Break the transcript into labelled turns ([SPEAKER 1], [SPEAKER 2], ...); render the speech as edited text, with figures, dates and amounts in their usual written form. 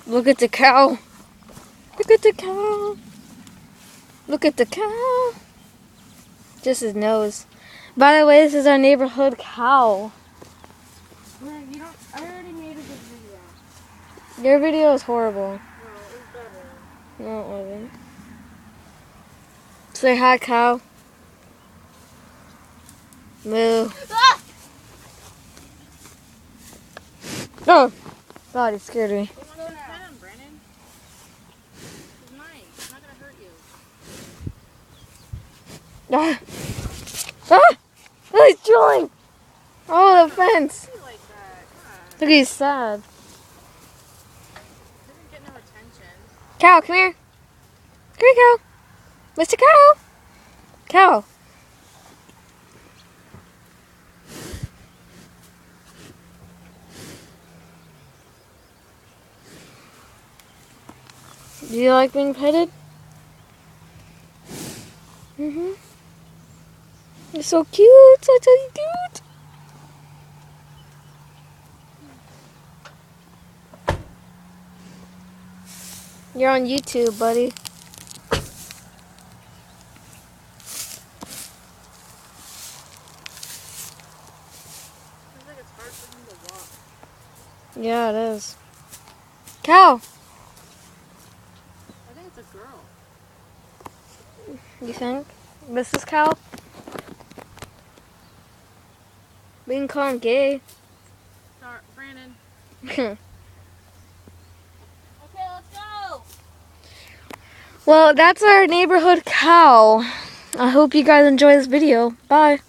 [SPEAKER 1] Look at the cow. Look at the cow. Look at the cow. Just his nose. By the way, this is our neighborhood cow.
[SPEAKER 2] I already made a good video.
[SPEAKER 1] Your video is horrible.
[SPEAKER 2] No, it was better.
[SPEAKER 1] No, it wasn't. Say hi, cow. Moo.
[SPEAKER 2] Ah!
[SPEAKER 1] Oh! God, he scared me.
[SPEAKER 2] You want to go and pet him, Brandon? He's mine. He's not going to hurt you.
[SPEAKER 1] Ah! Ah! Oh, he's drooling! Oh, the fence!
[SPEAKER 2] Don't be like that. Come on.
[SPEAKER 1] Look, he's sad.
[SPEAKER 2] He doesn't get no attention.
[SPEAKER 1] Cow, come here. Come here, cow. Mr. Cow. Cow. Do you like being petted? Mm-hmm. You're so cute. So cute. You're on YouTube, buddy.
[SPEAKER 2] Seems like it's hard for him to walk.
[SPEAKER 1] Yeah, it is. Cow.
[SPEAKER 2] I think it's a girl.
[SPEAKER 1] You think? Mrs. Cow? We can call him gay.
[SPEAKER 2] Sorry, Brandon. Okay, let's go.
[SPEAKER 1] Well, that's our neighborhood cow. I hope you guys enjoy this video. Bye.